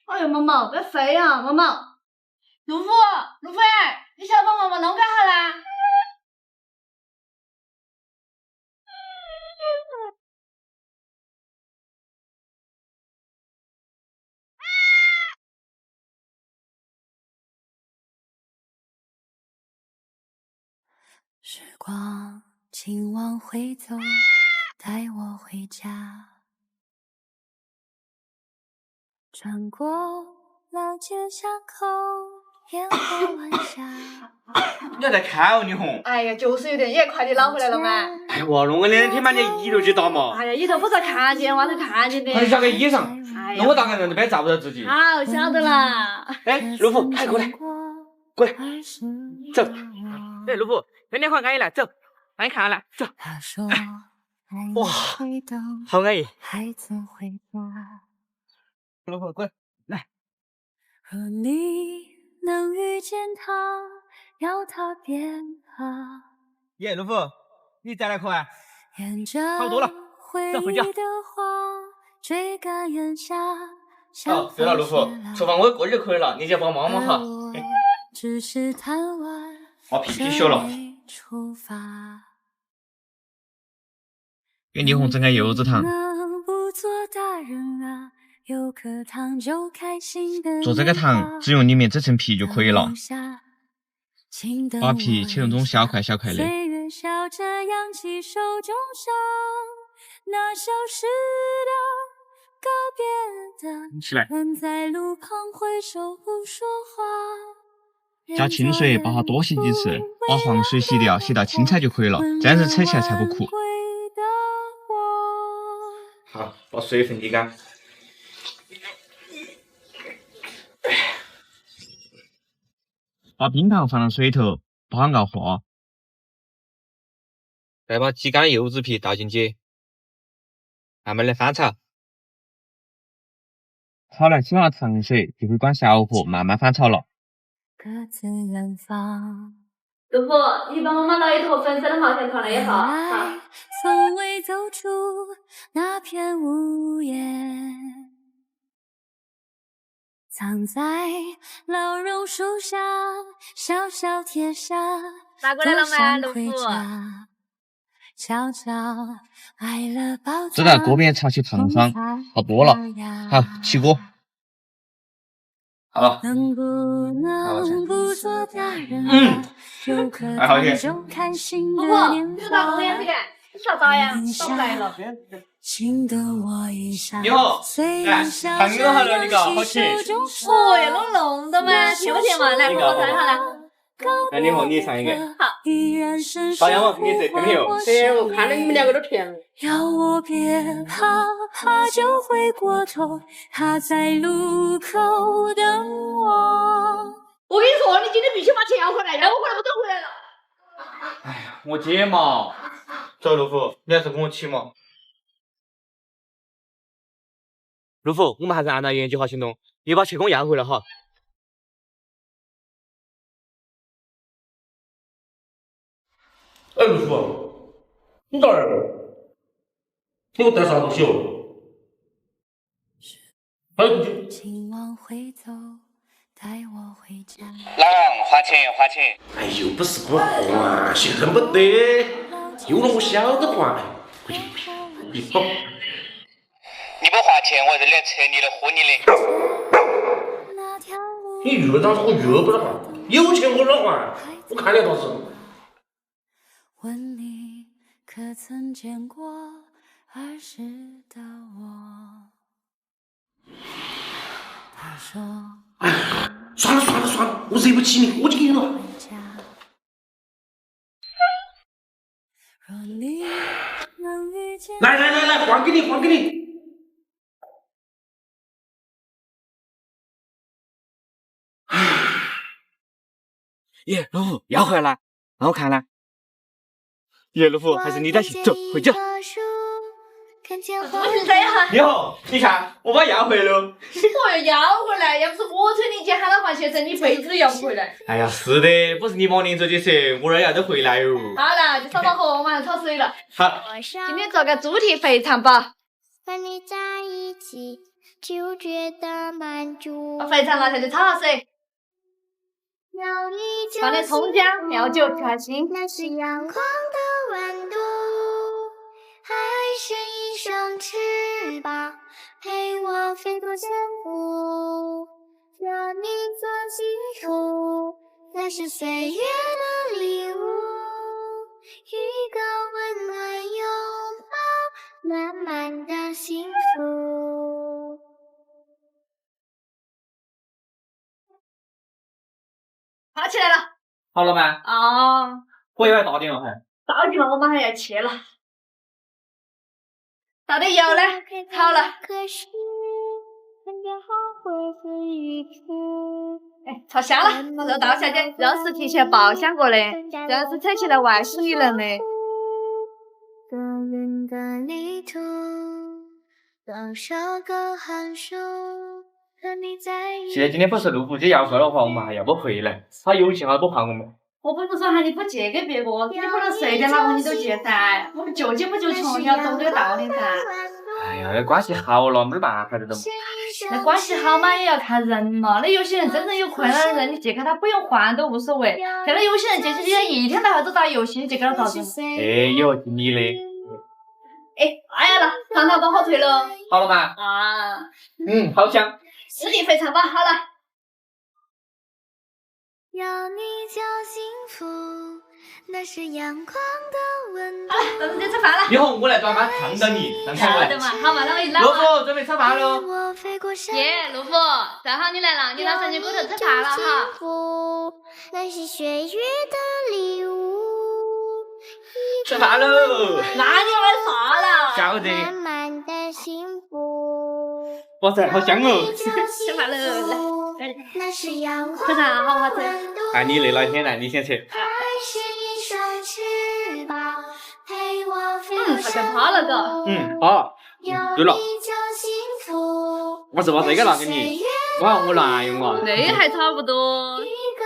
哎呦，毛毛，别飞呀，毛毛！陆虎，陆飞儿，你晓得把毛毛弄干好啦？时光，请往回走，带我回家。穿过老街巷口，烟火晚霞。你还在看哦，你红？哎呀，就是有点夜，快点捞回来了嘛！哎呀，弄个2天把你衣头去打嘛！哎呀，里头不是看见，外头看见的。还加个衣裳，哎呀那我大概在那边照不到自己。好，晓得啦。哎，陆虎，快过来，过来，走。哎，陆虎，那天好安逸了，走，帮你看好了，走。哇，好安逸。陆虎，过来，来。若你能遇见他，要他变啊。耶，陆虎，你再来颗啊？差不多了，走回家。追赶人家。哦，对了，陆虎，厨房我过去就可以了，你就帮忙忙哈。只是贪玩。我屁屁小了。给霓虹整个柚子糖。做这个糖只用里面这层皮就可以了，把皮切成这种小块小块的。起来，加清水把它多洗几次，把黄水洗掉，洗到清彩就可以了，这样子扯起来才不苦。好，把水分沥干。把冰糖放到水头，把它熬化。再把挤干的柚子皮倒进去，慢慢的翻炒。好了，起码糖水就可以关小火，慢慢翻炒了。陆虎，你帮我们捞一坨粉色的毛线团来也好。好。从未走出那片屋檐，藏在老榕树下，小小贴下拿过来了吗，陆虎？悄悄挨了包。这道锅边炒起糖霜，好多了。好，起锅。好了。能不能不做大人？还好些。陆虎，你是打工的这个，你啥打呀？打不来了。你好，来，糖都好了，你个好吃。哦呀，弄的嘛，甜不甜嘛？来，我尝好了。来，你好，你尝一个。好。大家嘛，你这甜没有？对，我看到你们2个都甜了。要我别怕，怕就回过头，他在路口等我。我跟你说，你今天必须把钱要回来，要不回来我都回来了。哎呀，我姐嘛。走，陆虎，你还是跟我起嘛。陆虎，我们还是按照原计划行动，你把切工要回来哈。哎，陆虎，你哪来了？你给我带啥东西哦？还有你。老王，花钱花钱。哎，又不是不还，现在没得，又让我晓得还。快去，你跑。你不花钱，我这里扯你的喝你的。你越当我越不得还，有钱我哪还？我看你倒是。问你可曾见过儿时的我？他说。哎，算了，我惹不起你，我就给你了。来，还给你。耶，陆虎要回来了，让我看来。耶，陆虎还是你带去，走回家。你好，你看我把要回来了。我要回来，要不是我催你姐喊他还钱，这你一辈子都要不回来。哎呀，是的，不是你帮我领走的噻，我这儿要得回来哟。好了，就烧把火，马上炒水了。好，今天做个猪蹄肥肠包。和你在一起，就觉得满足。把肥肠拿下去炒噻，有你放点葱姜、料酒调下心。那是阳光的温度，还是一双翅膀陪我飞过山谷，让你做幸福，那是岁月的礼物，一个温暖拥抱，满满的幸福。好起来了。好了吗？啊，火要大点了还。倒进了，我马上要切了。倒点油呢，好了。可是人家好会是鱼翅。哎，炒香了，肉倒下去，肉是提前爆香过的，这样子扯起来外酥一嫩的。个人的旅途，多少个寒暑，和你在一起。现在今天不是陆虎姐要过的话，我们还要不回来？他游戏还不还我们？我不是说喊你不借给别个，你不能随便哪个你都借噻。我们就借不就穷，你要懂这个道理噻。哎呀，关系好了，没得办法的都。那关系好嘛，也要看人嘛。那有些人真正有困难的人，你借给他不用还都无所谓。现在有些人借起你一天到晚都打游戏，你借给他咋子？哎，以后听你的。哎，哎呀了，糖糖包好脆了。好了吗？啊，好香。四粒肥肠包好了。有你就幸福，那是阳光的温度。好了，咱们就吃饭了。以后我来专门看到你，让开来。好的嘛，好嘛，那我一拿。陆虎准备吃饭喽。耶，陆虎，正好你来了，你到神仙锅头吃饭了哈。那是岁月的礼物。吃饭喽。那你玩啥了？晓得。满满的幸福。哇塞，好香哦！吃饭喽，来。那是阳光非常好好吃。哎，你累了先来，你先吃。还是一双翅膀陪我飞过好山像好了个。好。对了，幸福。我是把这个拿给你，我乱用啊。那还差不多。一个